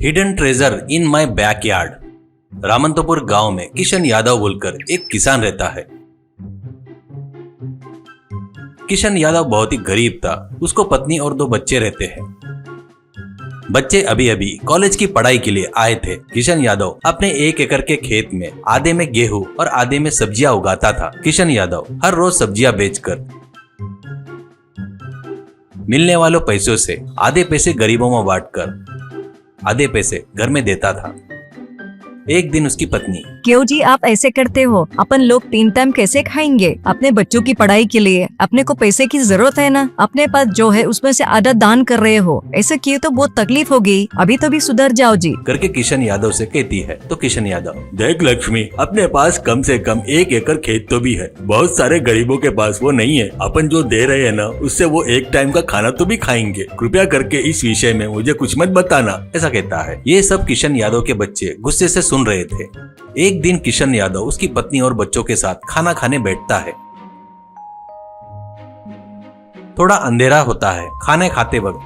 Hidden treasure in my backyard. Ramantapur गांव में किशन यादव बोलकर एक किसान रहता है। किशन यादव बहुत ही गरीब था। उसको पत्नी और 2 बच्चे रहते हैं। बच्चे अभी अभी कॉलेज की पढ़ाई के लिए आए थे। किशन यादव अपने 1 एकड़ के खेत में आधे में गेहूं और आधे में सब्जियां उगाता था। किशन यादव हर रोज सब्जियां बेचकर मिलने वालों पैसों से आधे पैसे गरीबों में बांटकर आधे पैसे घर में देता था। एक दिन उसकी पत्नी, क्यों जी आप ऐसे करते हो? अपन लोग 3 टाइम कैसे खाएंगे? अपने बच्चों की पढ़ाई के लिए अपने को पैसे की जरूरत है ना। अपने पास जो है उसमें से आधा दान कर रहे हो। ऐसे किए तो बहुत तकलीफ होगी। अभी तो भी सुधर जाओ जी करके किशन यादव से कहती है। तो किशन यादव, देख लक्ष्मी, अपने पास कम से कम 1 एकड़ खेत तो भी है। बहुत सारे गरीबों के पास वो नहीं है। अपन जो दे रहे हैं ना, उससे वो 1 टाइम का खाना तो भी खाएंगे। कृपया करके इस विषय में मुझे कुछ मत बताना, ऐसा कहता है। ये सब किशन यादव के बच्चे गुस्से से सुन रहे थे। एक दिन किशन यादव उसकी पत्नी और बच्चों के साथ खाना खाने बैठता है। थोड़ा अंधेरा होता है। खाने खाते वक्त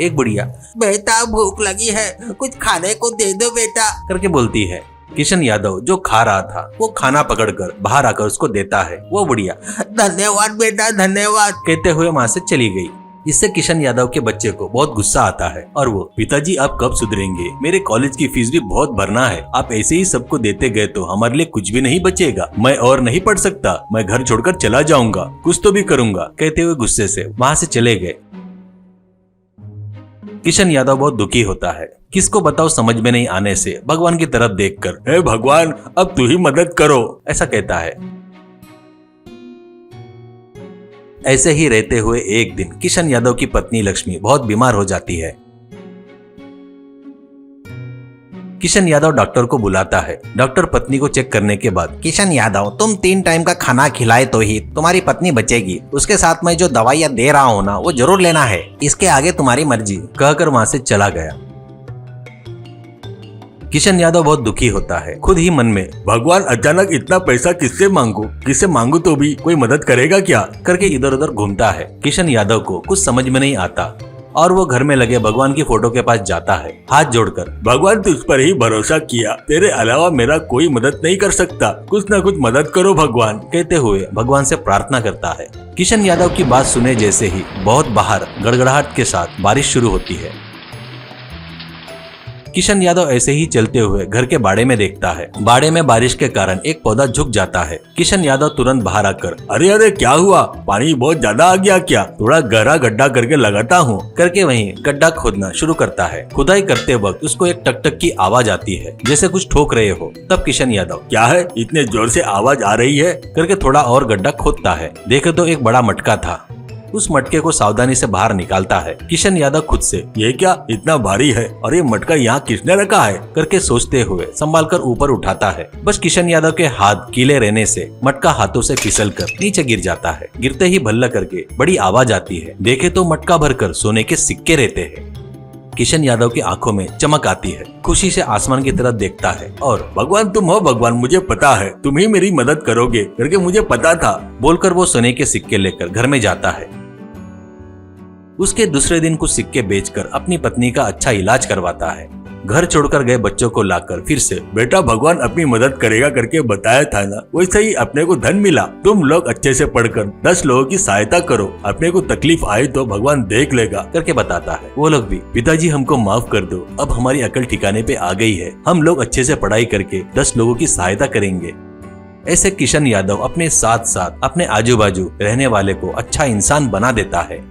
एक बुढ़िया, बेटा भूख लगी है, कुछ खाने को दे दो बेटा, करके बोलती है। किशन यादव जो खा रहा था वो खाना पकड़कर बाहर आकर उसको देता है। वो बुढ़िया, धन्यवाद बेटा धन्यवाद, कहते हुए वहां से चली गई। इससे किशन यादव के बच्चे को बहुत गुस्सा आता है और वो, पिताजी आप कब सुधरेंगे? मेरे कॉलेज की फीस भी बहुत भरना है। आप ऐसे ही सबको देते गए तो हमारे लिए कुछ भी नहीं बचेगा। मैं और नहीं पढ़ सकता। मैं घर छोड़कर चला जाऊंगा, कुछ तो भी करूंगा, कहते हुए गुस्से से वहां से चले गए। किशन यादव बहुत दुखी होता है। किसको बताओ समझ में नहीं आने से भगवान की तरफ देखकर, हे भगवान अब तू ही मदद करो, ऐसा कहता है। ऐसे ही रहते हुए एक दिन किशन यादव की पत्नी लक्ष्मी बहुत बीमार हो जाती है। किशन यादव डॉक्टर को बुलाता है। डॉक्टर पत्नी को चेक करने के बाद, किशन यादव तुम 3 टाइम का खाना खिलाए तो ही तुम्हारी पत्नी बचेगी। उसके साथ मैं जो दवाइयाँ दे रहा हूँ ना, वो जरूर लेना है। इसके आगे तुम्हारी मर्जी, कहकर वहां से चला गया। किशन यादव बहुत दुखी होता है। खुद ही मन में, भगवान अचानक इतना पैसा किससे मांगू तो भी कोई मदद करेगा क्या, करके इधर उधर घूमता है। किशन यादव को कुछ समझ में नहीं आता और वो घर में लगे भगवान की फोटो के पास जाता है, हाथ जोड़कर, भगवान तुझ पर ही भरोसा किया, तेरे अलावा मेरा कोई मदद नहीं कर सकता, कुछ न कुछ मदद करो भगवान, कहते हुए भगवान से प्रार्थना करता है। किशन यादव की बात सुने जैसे ही बहुत बाहर गड़गड़ाहट के साथ बारिश शुरू होती है। किशन यादव ऐसे ही चलते हुए घर के बाड़े में देखता है। बाड़े में बारिश के कारण एक पौधा झुक जाता है। किशन यादव तुरंत बाहर आकर, अरे अरे क्या हुआ? पानी बहुत ज्यादा आ गया क्या? थोड़ा गहरा गड्ढा करके लगाता हूँ, करके वहीं गड्ढा खोदना शुरू करता है। खुदाई करते वक्त उसको एक टक टक की आवाज आती है, जैसे कुछ ठोक रहे हो। तब किशन यादव, क्या है, इतने जोर से आवाज आ रही है, करके थोड़ा और गड्ढा खोदता है। देखे तो एक बड़ा मटका था। उस मटके को सावधानी से बाहर निकालता है। किशन यादव खुद से, ये क्या इतना भारी है और ये मटका यहाँ किसने रखा है, करके सोचते हुए संभाल कर ऊपर उठाता है। बस किशन यादव के हाथ गीले रहने से मटका हाथों से फिसलकर नीचे गिर जाता है। गिरते ही भल्ला करके बड़ी आवाज आती है। देखे तो मटका भरकर सोने के सिक्के रहते हैं। किशन यादव की आंखों में चमक आती है। खुशी से आसमान की तरफ देखता है और, भगवान तुम हो भगवान, मुझे पता है तुम ही मेरी मदद करोगे, करके मुझे पता था, बोलकर वो सोने के सिक्के लेकर घर में जाता है। उसके दूसरे दिन कुछ सिक्के बेचकर अपनी पत्नी का अच्छा इलाज करवाता है। घर छोड़कर गए बच्चों को लाकर फिर से, बेटा भगवान अपनी मदद करेगा करके बताया था ना, वैसे ही अपने को धन मिला। तुम लोग अच्छे से पढ़कर 10 लोगों की सहायता करो, अपने को तकलीफ आई तो भगवान देख लेगा, करके बताता है। वो लोग भी, पिताजी हमको माफ कर दो, अब हमारी अकल ठिकाने पे आ गई है, हम लोग अच्छे से पढ़ाई करके 10 लोगों की सहायता करेंगे। ऐसे किशन यादव अपने साथ साथ अपने आजू बाजू रहने वाले को अच्छा इंसान बना देता है।